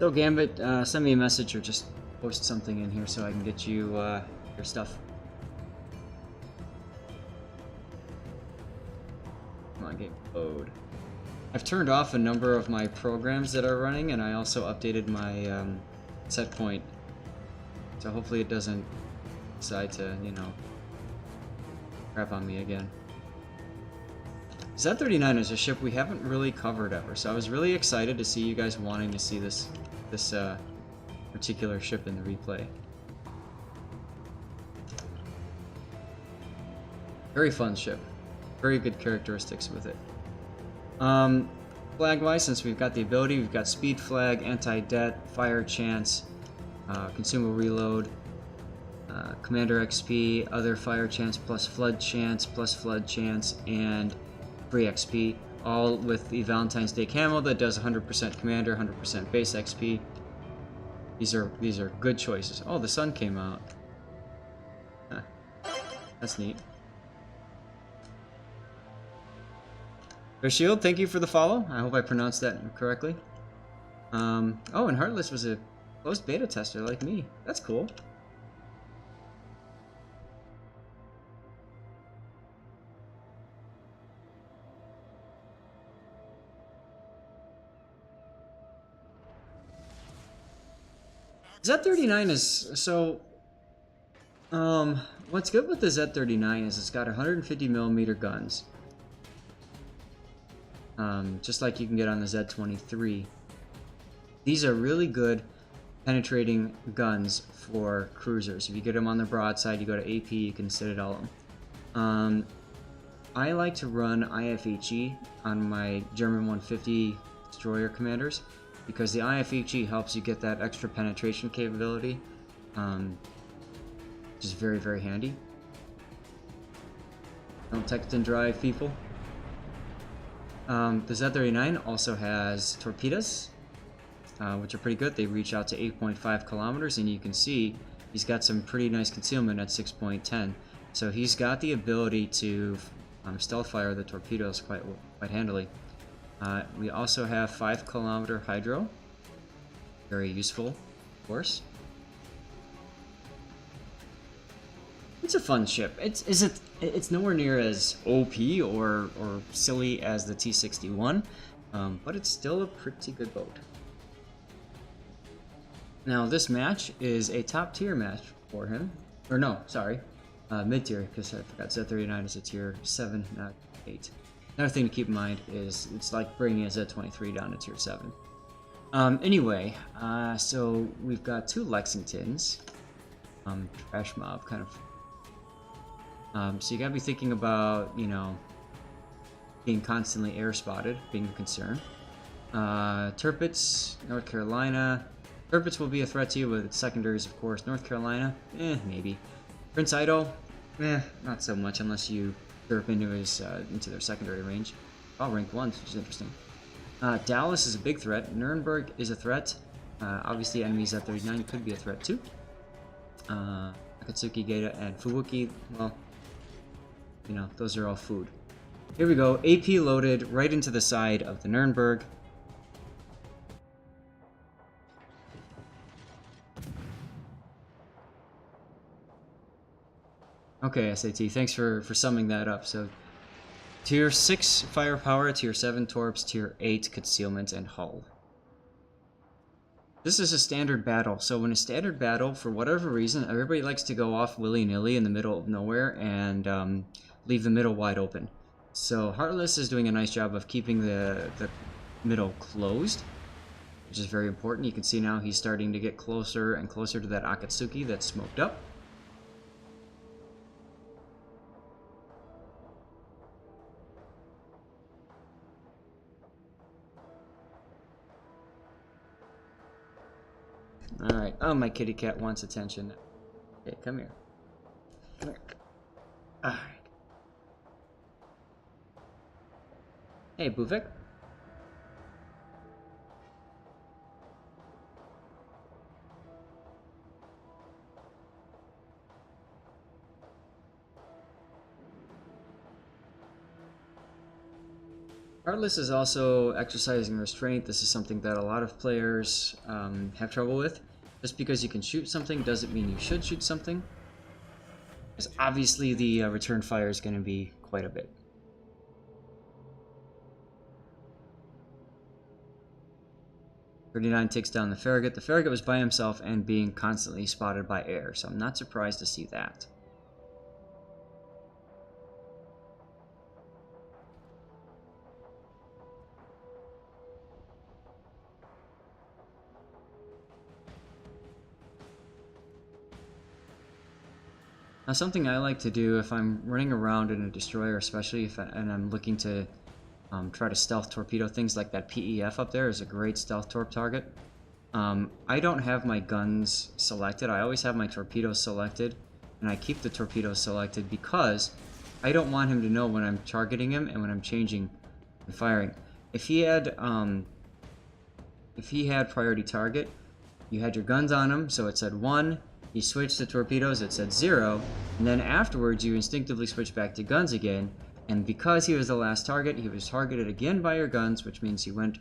So Gambit, send me a message or just post something in here so I can get you your stuff. Come on, game mode. I've turned off a number of my programs that are running, and I also updated my set point. So hopefully it doesn't decide to, you know, crap on me again. Z-39 is a ship we haven't really covered ever, so I was really excited to see you guys wanting to see this particular ship in the replay. Very fun ship. Very good characteristics with it. Flag-wise, since we've got the ability, we've got speed flag, anti-det, fire chance, consumable reload, commander XP, other fire chance, plus flood chance, and free XP, all with the Valentine's Day camo that does 100% commander, 100% base XP. These are good choices. Oh, the sun came out. Huh. That's neat. Shield, thank you for the follow. I hope I pronounced that correctly. Oh, and Heartless was a closed beta tester like me. That's cool. Z-39 is so. What's good with the Z-39 is it's got 150mm guns. Just like you can get on the Z-23. These are really good penetrating guns for cruisers. If you get them on the broadside, you go to AP, you can citadel them. I like to run IFHE on my German 150 destroyer commanders because the IFHE helps you get that extra penetration capability, which is very, very handy. Don't text and drive, people. The Z-39 also has torpedoes, which are pretty good. They reach out to 8.5 kilometers, and you can see he's got some pretty nice concealment at 6.10. So he's got the ability to stealth fire the torpedoes quite handily. We also have 5-kilometer hydro, very useful, of course. It's a fun ship. It's nowhere near as OP or silly as the T-61, but it's still a pretty good boat. Now this match is a top tier match for him, or no, sorry, mid tier, because I forgot Z-39 is a tier 7, not 8. Another thing to keep in mind is it's like bringing a Z-23 down to tier 7. Anyway, so we've got 2 Lexingtons, trash mob kind of. So you gotta be thinking about, you know, being constantly air spotted, being a concern. Tirpitz, North Carolina. Tirpitz will be a threat to you with secondaries, of course. North Carolina, maybe. Prince Ido, not so much unless you derp into their secondary range. Oh, rank 1s, which is interesting. Dallas is a big threat. Nuremberg is a threat. Obviously, enemies at 39 could be a threat too. Akatsuki, Geta, and Fubuki, well, you know, those are all food. Here we go. AP loaded right into the side of the Nuremberg. Okay, SAT, thanks for summing that up. So, tier 6 firepower, tier 7 torps, tier 8 concealment and hull. This is a standard battle, so in a standard battle, for whatever reason, everybody likes to go off willy-nilly in the middle of nowhere and leave the middle wide open. So Heartless is doing a nice job of keeping the middle closed, which is very important. You can see now he's starting to get closer and closer to that Akatsuki that's smoked up. Alright. Oh, my kitty cat wants attention. Okay, come here. Come here. Alright. Hey, Buvik. Heartless is also exercising restraint. This is something that a lot of players have trouble with. Just because you can shoot something doesn't mean you should shoot something. Because obviously the return fire is going to be quite a bit. Z-39 takes down the Farragut. The Farragut was by himself and being constantly spotted by air, so I'm not surprised to see that. Now, something I like to do if I'm running around in a destroyer, especially and I'm looking to try to stealth torpedo things, like that PEF up there is a great stealth torp target. I don't have my guns selected. I always have my torpedoes selected, and I keep the torpedoes selected because I don't want him to know when I'm targeting him and when I'm changing and firing. If he had priority target, you had your guns on him, so it said 1. You switched to torpedoes, it said 0, and then afterwards you instinctively switched back to guns again, and because he was the last target, he was targeted again by your guns, which means he went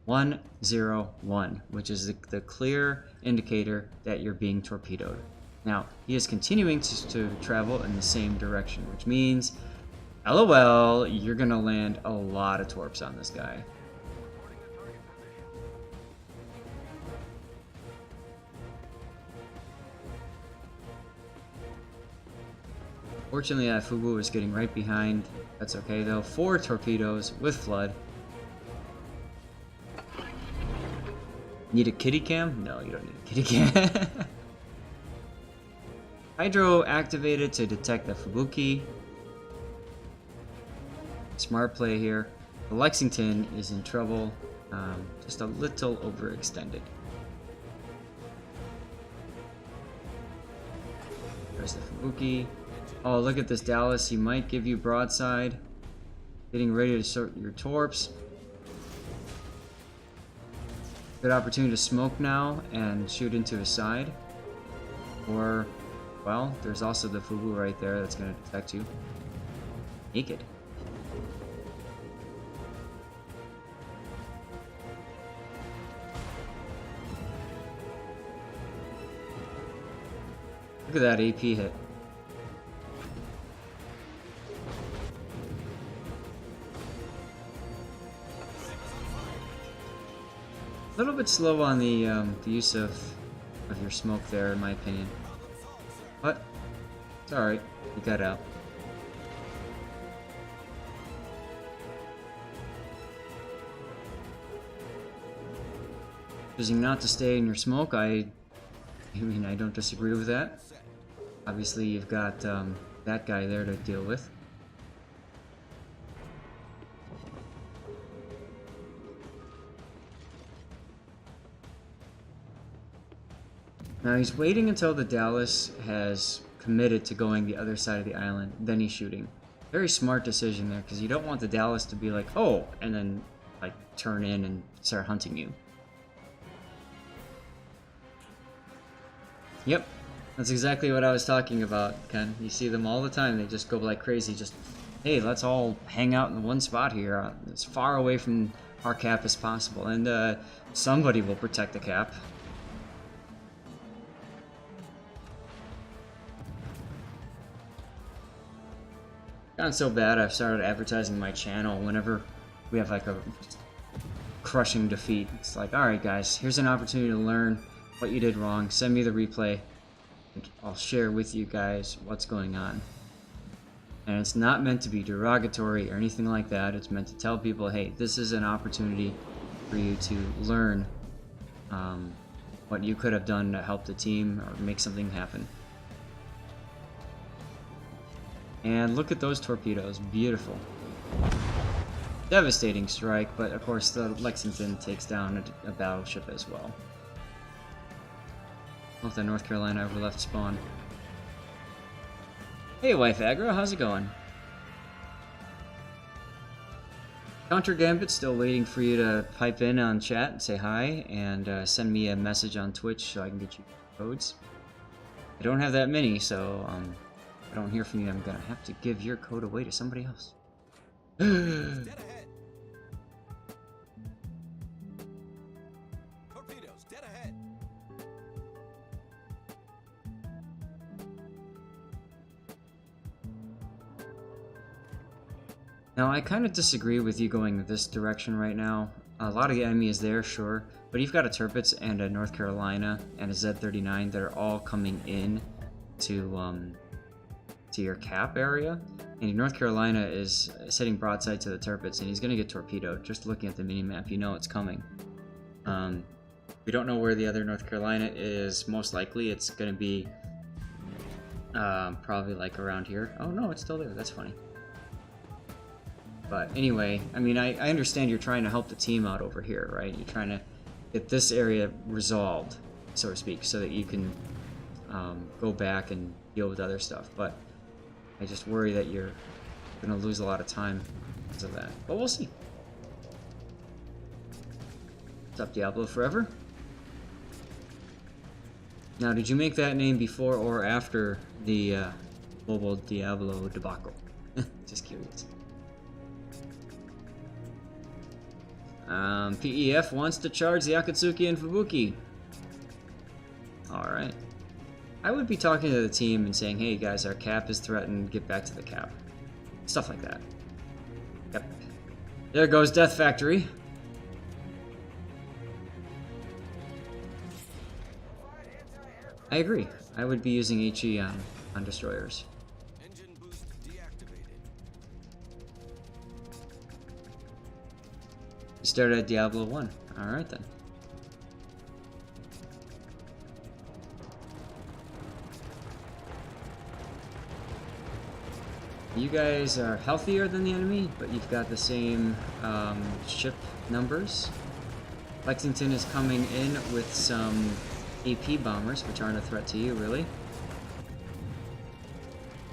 1, 0, 1, which is the clear indicator that you're being torpedoed. Now, he is continuing to travel in the same direction, which means, LOL, you're gonna land a lot of torps on this guy. Fortunately, that Fubu was getting right behind. That's okay though. 4 torpedoes with flood. Need a kitty cam? No, you don't need a kitty cam. Hydro activated to detect the Fubuki. Smart play here. The Lexington is in trouble. Just a little overextended. There's the Fubuki. Oh, look at this Dallas. He might give you broadside. Getting ready to sort your torps. Good opportunity to smoke now and shoot into his side. Or, well, there's also the Fubu right there that's going to detect you. Naked. Look at that AP hit. A little bit slow on the use of your smoke there, in my opinion. But it's alright. You got out. Choosing not to stay in your smoke, I mean, I don't disagree with that. Obviously, you've got that guy there to deal with. Now he's waiting until the Dallas has committed to going the other side of the island, then he's shooting. Very smart decision there, because you don't want the Dallas to be like, oh, and then like turn in and start hunting you. Yep, that's exactly what I was talking about, Ken. You see them all the time, they just go like crazy, just, hey, let's all hang out in one spot here, as far away from our cap as possible, and somebody will protect the cap. Gotten so bad I've started advertising my channel whenever we have like a crushing defeat. It's like, alright guys, here's an opportunity to learn what you did wrong. Send me the replay. And I'll share with you guys what's going on. And it's not meant to be derogatory or anything like that. It's meant to tell people, hey, this is an opportunity for you to learn what you could have done to help the team or make something happen. And look at those torpedoes, beautiful. Devastating strike, but of course the Lexington takes down a battleship as well. Both the North Carolina over left spawn. Hey Wife Aggro, how's it going? Counter Gambit still waiting for you to pipe in on chat and say hi, and send me a message on Twitch so I can get you codes. I don't have that many, so I don't hear from you, I'm gonna have to give your code away to somebody else. Torpedoes, dead ahead. Now, I kind of disagree with you going this direction right now. A lot of the enemy is there, sure, but you've got a Tirpitz and a North Carolina and a Z-39 that are all coming in to your cap area. And your North Carolina is sitting broadside to the Tirpitz, and he's going to get torpedoed. Just looking at the minimap, you know it's coming. We don't know where the other North Carolina is. Most likely it's going to be probably like around here. Oh no, it's still there. That's funny. But anyway, I mean, I understand you're trying to help the team out over here, right? You're trying to get this area resolved, so to speak, so that you can go back and deal with other stuff. But I just worry that you're going to lose a lot of time because of that. But we'll see. What's up, Diablo Forever? Now, did you make that name before or after the Global Diablo debacle? Just curious. PEF wants to charge the Akatsuki and Fubuki. Alright. I would be talking to the team and saying, hey guys, our cap is threatened, get back to the cap. Stuff like that. Yep. There goes Death Factory. I agree. I would be using HE on destroyers. Engine boost deactivated. You started at Diablo 1. Alright then. You guys are healthier than the enemy, but you've got the same ship numbers. Lexington is coming in with some AP bombers, which aren't a threat to you, really.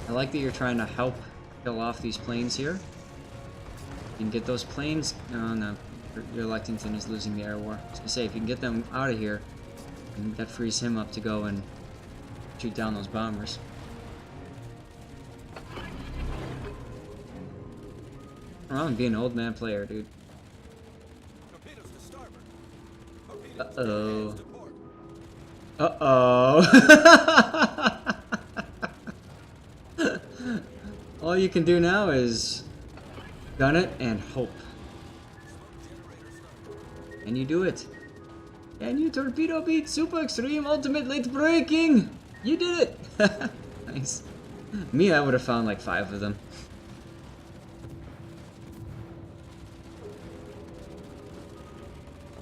I like that you're trying to help kill off these planes here. You can get those planes... No, your Lexington is losing the air war. I was gonna say, if you can get them out of here, that frees him up to go and shoot down those bombers. Oh, I'm being an old man player, dude. Torpedoes to starboard. Torpedoes Uh-oh. to port. Uh-oh. All you can do now is gun it and hope. And you do it. And you torpedo beat Super Extreme Ultimate Late Breaking! You did it! Nice. Me, I would have found like 5 of them.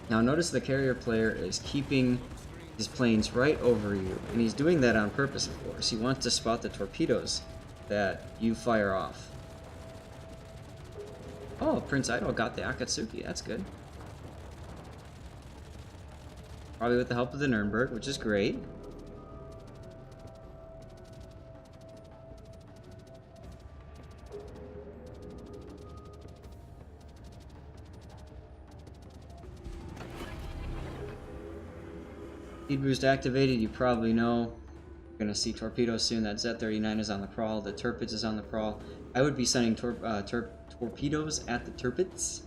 Now notice the carrier player is keeping his planes right over you, and he's doing that on purpose, of course. He wants to spot the torpedoes that you fire off. Oh, Prince Idol got the Akatsuki, that's good. Probably with the help of the Nuremberg, which is great. Speed boost activated, you probably know. You're gonna see torpedoes soon. That Z-39 is on the prowl. The Tirpitz is on the prowl. I would be sending torpedoes at the Tirpitz.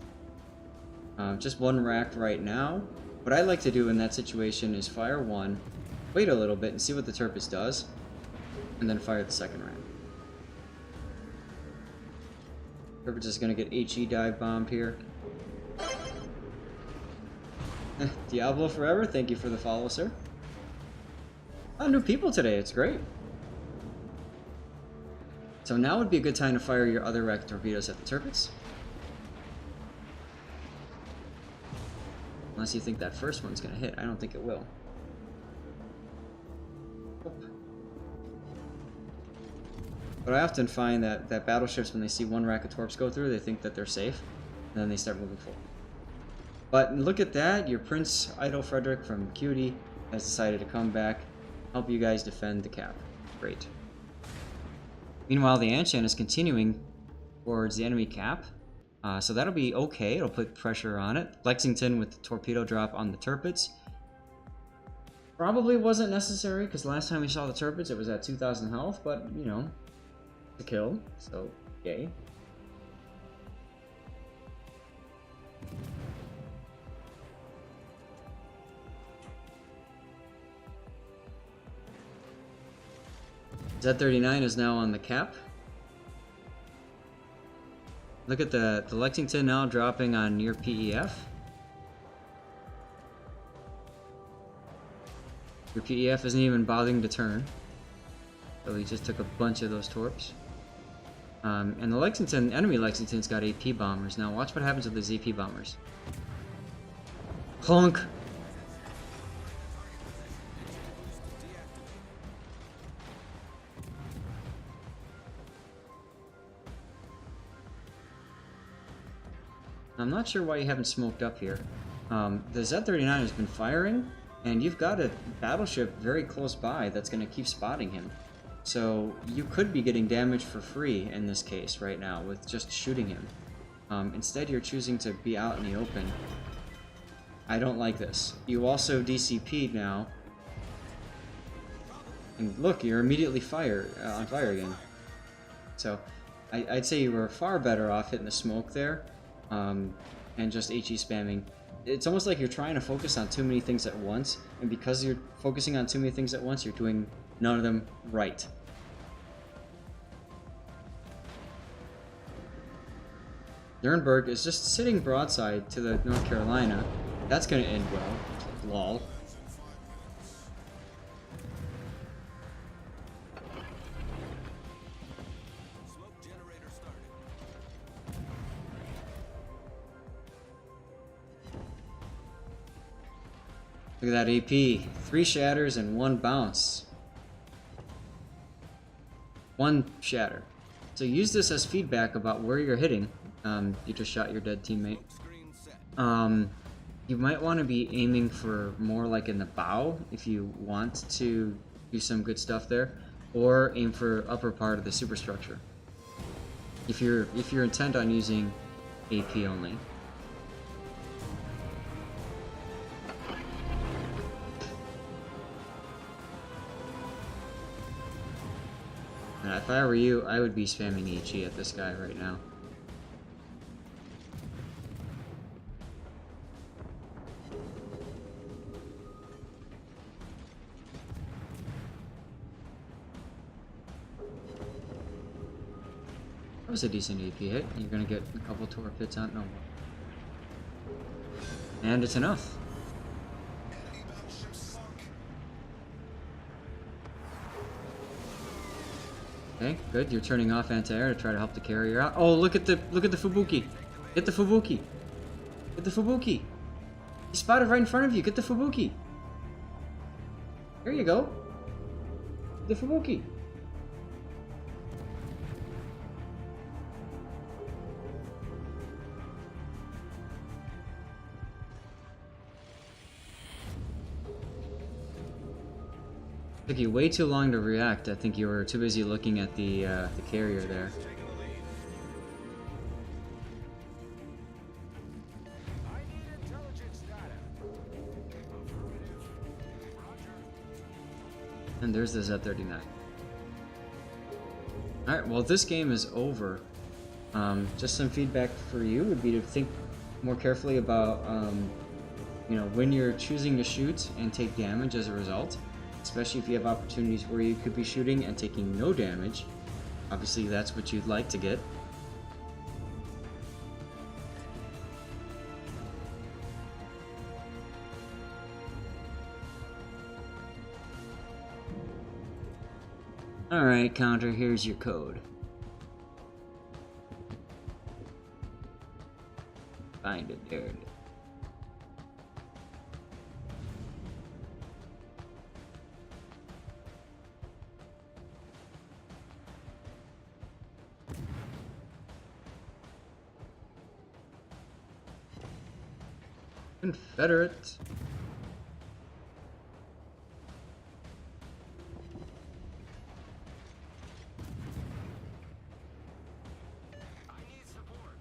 Just one rack right now. What I like to do in that situation is fire one, wait a little bit and see what the Tirpitz does, and then fire the second rack. Tirpitz is gonna get HE dive bombed here. Diablo Forever, thank you for the follow, sir. Oh, new people today, it's great. So now would be a good time to fire your other rack torpedoes at the Tirpitz. Unless you think that first one's gonna hit. I don't think it will. But I often find that battleships, when they see one rack of torps go through, they think that they're safe, and then they start moving forward. But look at that, your Prince Idol Frederick from Cutie has decided to come back, help you guys defend the cap. Great. Meanwhile, the Anshan is continuing towards the enemy cap, so that'll be okay. It'll put pressure on it. Lexington with the torpedo drop on the Tirpitz. Probably wasn't necessary, because last time we saw the Tirpitz, it was at 2,000 health, but, you know, it's a kill, so yay. Z-39 is now on the cap. Look at the Lexington now dropping on near PEF. Your PEF isn't even bothering to turn. So he just took a bunch of those torps. And the Lexington, enemy Lexington's got AP bombers. Now watch what happens with the ZP bombers. Clunk! I'm not sure why you haven't smoked up here. The Z-39 has been firing, and you've got a battleship very close by that's going to keep spotting him. So you could be getting damage for free in this case right now with just shooting him. Instead you're choosing to be out in the open. I don't like this. You also DCP'd now. And look, you're immediately on fire again. So I'd say you were far better off hitting the smoke there. And just HE spamming. It's almost like you're trying to focus on too many things at once, and because you're focusing on too many things at once, you're doing none of them right. Nuremberg is just sitting broadside to the North Carolina. That's going to end well. Lol. Look at that AP. 3 shatters and 1 bounce. 1 shatter. So use this as feedback about where you're hitting. You just shot your dead teammate. You might want to be aiming for more like in the bow if you want to do some good stuff there, or aim for upper part of the superstructure if you're intent on using AP only. And if I were you, I would be spamming HE at this guy right now. That was a decent AP hit. You're gonna get a couple torp hits on no more. And it's enough. Okay, good. You're turning off anti-air to try to help the carrier out. Oh, look at the Fubuki. Get the Fubuki. Get the Fubuki. He spotted right in front of you. Get the Fubuki. There you go. The Fubuki. Took you way too long to react. I think you were too busy looking at the carrier there. And there's the Z-39. Alright, well this game is over. Just some feedback for you would be to think more carefully about you know, when you're choosing to shoot and take damage as a result. Especially if you have opportunities where you could be shooting and taking no damage. Obviously that's what you'd like to get. Alright, counter, here's your code. Find it, there it is. Confederate. I need support.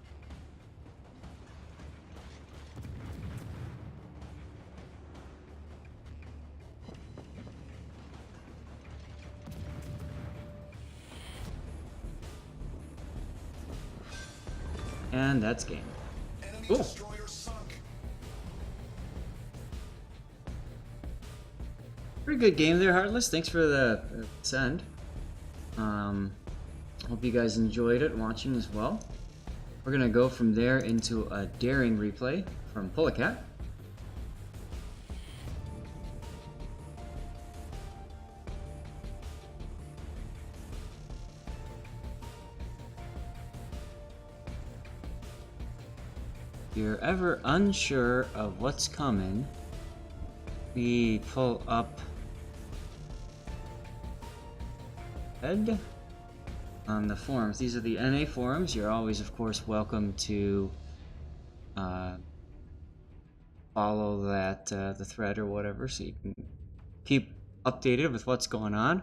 And that's game. Cool. Pretty good game there, Heartless. Thanks for the send. Hope you guys enjoyed it watching as well. We're gonna go from there into a daring replay from Pullacat. If you're ever unsure of what's coming, we pull up head on the forums. These are the NA forums. You're always, of course, welcome to follow that the thread or whatever, so you can keep updated with what's going on.